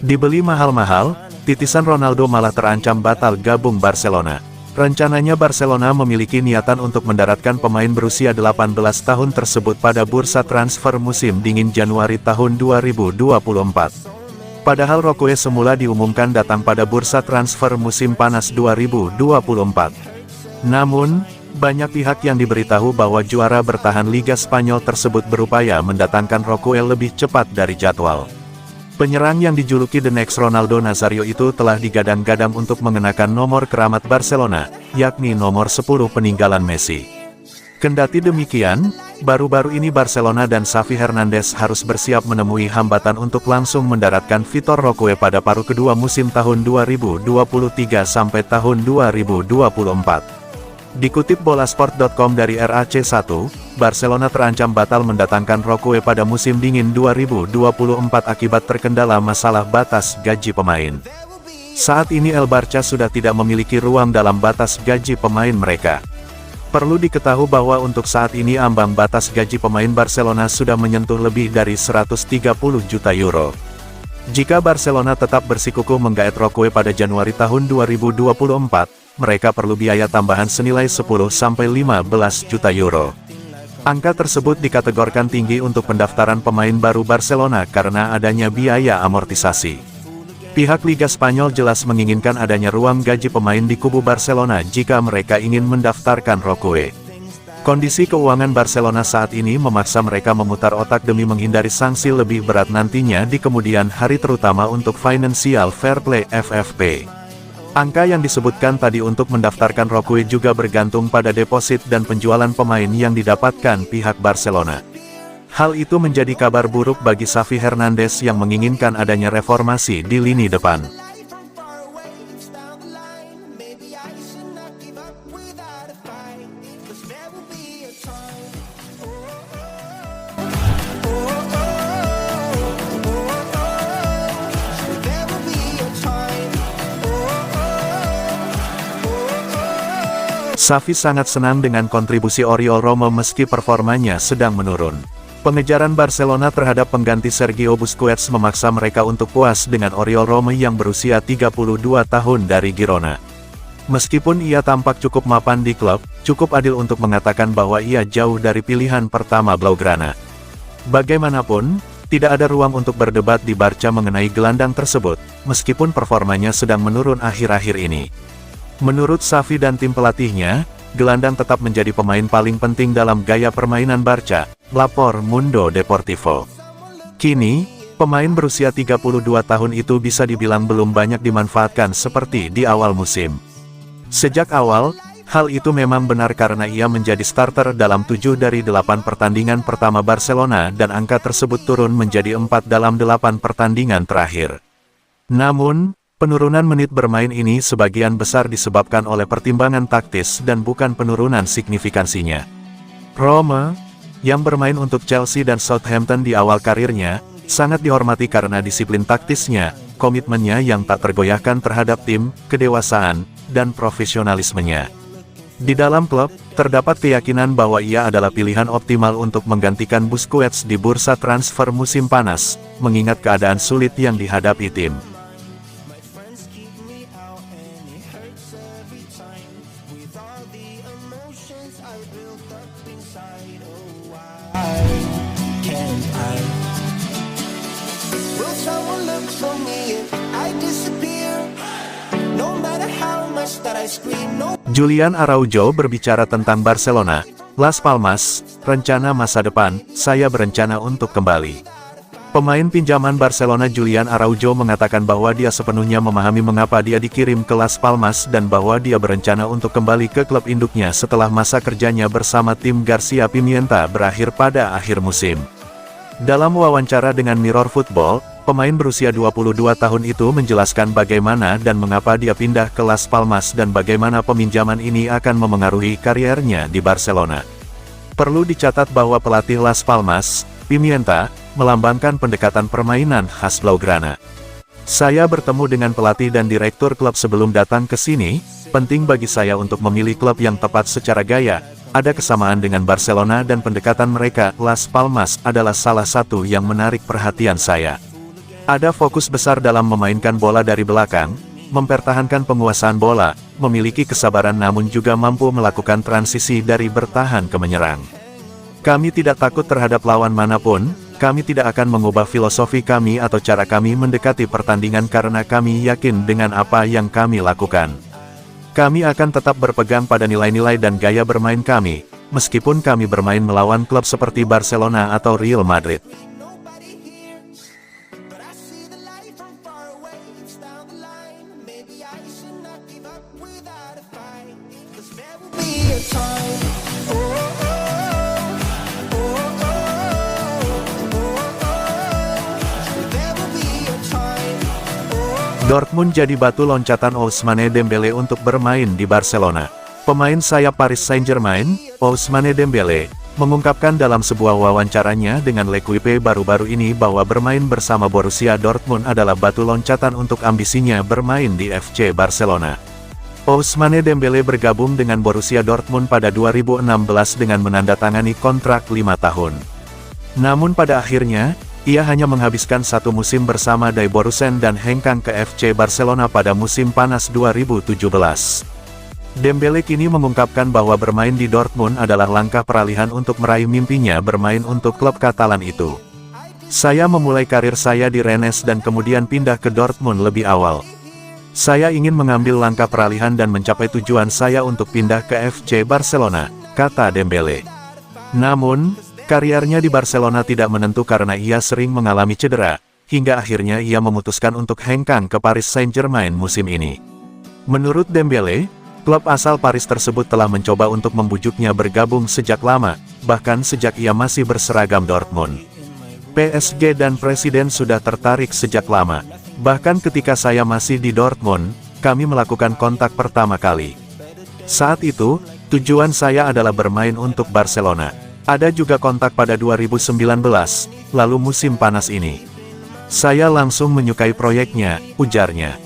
Dibeli mahal-mahal, titisan Ronaldo malah terancam batal gabung Barcelona. Rencananya Barcelona memiliki niatan untuk mendaratkan pemain berusia 18 tahun tersebut pada bursa transfer musim dingin Januari tahun 2024. Padahal Roque semula diumumkan datang pada bursa transfer musim panas 2024. Namun, banyak pihak yang diberitahu bahwa juara bertahan Liga Spanyol tersebut berupaya mendatangkan Roque lebih cepat dari jadwal. Penyerang yang dijuluki The Next Ronaldo Nazario itu telah digadang-gadang untuk mengenakan nomor keramat Barcelona, yakni nomor 10 peninggalan Messi. Kendati demikian, baru-baru ini Barcelona dan Xavi Hernandez harus bersiap menemui hambatan untuk langsung mendaratkan Vitor Roque pada paruh kedua musim tahun 2023 sampai tahun 2024. Dikutip bolasport.com dari RAC1, Barcelona terancam batal mendatangkan Roque pada musim dingin 2024 akibat terkendala masalah batas gaji pemain. Saat ini El Barça sudah tidak memiliki ruang dalam batas gaji pemain mereka. Perlu diketahui bahwa untuk saat ini ambang batas gaji pemain Barcelona sudah menyentuh lebih dari 130 juta euro. Jika Barcelona tetap bersikukuh menggaet Roque pada Januari tahun 2024, mereka perlu biaya tambahan senilai 10-15 juta euro. Angka tersebut dikategorikan tinggi untuk pendaftaran pemain baru Barcelona karena adanya biaya amortisasi. Pihak Liga Spanyol jelas menginginkan adanya ruang gaji pemain di kubu Barcelona jika mereka ingin mendaftarkan Roque. Kondisi keuangan Barcelona saat ini memaksa mereka memutar otak demi menghindari sanksi lebih berat nantinya di kemudian hari terutama untuk Financial Fair Play (FFP). Angka yang disebutkan tadi untuk mendaftarkan Roque juga bergantung pada deposit dan penjualan pemain yang didapatkan pihak Barcelona. Hal itu menjadi kabar buruk bagi Xavi Hernandez yang menginginkan adanya reformasi di lini depan. Xavi sangat senang dengan kontribusi Oriol Romeu meski performanya sedang menurun. Pengejaran Barcelona terhadap pengganti Sergio Busquets memaksa mereka untuk puas dengan Oriol Romeu yang berusia 32 tahun dari Girona. Meskipun ia tampak cukup mapan di klub, cukup adil untuk mengatakan bahwa ia jauh dari pilihan pertama Blaugrana. Bagaimanapun, tidak ada ruang untuk berdebat di Barca mengenai gelandang tersebut, meskipun performanya sedang menurun akhir-akhir ini. Menurut Xavi dan tim pelatihnya, gelandang tetap menjadi pemain paling penting dalam gaya permainan Barca, lapor Mundo Deportivo. Kini, pemain berusia 32 tahun itu bisa dibilang belum banyak dimanfaatkan seperti di awal musim. Sejak awal, hal itu memang benar karena ia menjadi starter dalam 7 dari 8 pertandingan pertama Barcelona dan angka tersebut turun menjadi 4 dalam 8 pertandingan terakhir. Namun, penurunan menit bermain ini sebagian besar disebabkan oleh pertimbangan taktis dan bukan penurunan signifikansinya. Romeu, yang bermain untuk Chelsea dan Southampton di awal karirnya, sangat dihormati karena disiplin taktisnya, komitmennya yang tak tergoyahkan terhadap tim, kedewasaan, dan profesionalismenya. Di dalam klub, terdapat keyakinan bahwa ia adalah pilihan optimal untuk menggantikan Busquets di bursa transfer musim panas, mengingat keadaan sulit yang dihadapi tim. Julian Araujo berbicara tentang Barcelona, Las Palmas, rencana masa depan, saya berencana untuk kembali. Pemain pinjaman Barcelona Julian Araujo mengatakan bahwa dia sepenuhnya memahami mengapa dia dikirim ke Las Palmas dan bahwa dia berencana untuk kembali ke klub induknya setelah masa kerjanya bersama tim Garcia Pimienta berakhir pada akhir musim. Dalam wawancara dengan Mirror Football, pemain berusia 22 tahun itu menjelaskan bagaimana dan mengapa dia pindah ke Las Palmas dan bagaimana peminjaman ini akan memengaruhi kariernya di Barcelona. Perlu dicatat bahwa pelatih Las Palmas, Pimienta, melambangkan pendekatan permainan khas Blaugrana. Saya bertemu dengan pelatih dan direktur klub sebelum datang ke sini. Penting bagi saya untuk memilih klub yang tepat secara gaya. Ada kesamaan dengan Barcelona dan pendekatan mereka. Las Palmas adalah salah satu yang menarik perhatian saya. Ada fokus besar dalam memainkan bola dari belakang, mempertahankan penguasaan bola, memiliki kesabaran namun juga mampu melakukan transisi dari bertahan ke menyerang. Kami tidak takut terhadap lawan manapun, kami tidak akan mengubah filosofi kami atau cara kami mendekati pertandingan karena kami yakin dengan apa yang kami lakukan. Kami akan tetap berpegang pada nilai-nilai dan gaya bermain kami, meskipun kami bermain melawan klub seperti Barcelona atau Real Madrid. Dortmund jadi batu loncatan Ousmane Dembélé untuk bermain di Barcelona. Pemain sayap Paris Saint-Germain, Ousmane Dembélé, mengungkapkan dalam sebuah wawancaranya dengan L'Equipe baru-baru ini bahwa bermain bersama Borussia Dortmund adalah batu loncatan untuk ambisinya bermain di FC Barcelona. Ousmane Dembélé bergabung dengan Borussia Dortmund pada 2016 dengan menandatangani kontrak 5 tahun. Namun pada akhirnya, ia hanya menghabiskan satu musim bersama Die Borussen dan hengkang ke FC Barcelona pada musim panas 2017. Dembélé kini mengungkapkan bahwa bermain di Dortmund adalah langkah peralihan untuk meraih mimpinya bermain untuk klub Katalan itu. Saya memulai karir saya di Rennes dan kemudian pindah ke Dortmund lebih awal. Saya ingin mengambil langkah peralihan dan mencapai tujuan saya untuk pindah ke FC Barcelona, kata Dembélé. Namun, kariernya di Barcelona tidak menentu karena ia sering mengalami cedera, hingga akhirnya ia memutuskan untuk hengkang ke Paris Saint-Germain musim ini. Menurut Dembélé, klub asal Paris tersebut telah mencoba untuk membujuknya bergabung sejak lama, bahkan sejak ia masih berseragam Dortmund. PSG dan Presiden sudah tertarik sejak lama. Bahkan ketika saya masih di Dortmund, kami melakukan kontak pertama kali. Saat itu, tujuan saya adalah bermain untuk Barcelona. Ada juga kontak pada 2019, lalu musim panas ini. Saya langsung menyukai proyeknya, ujarnya.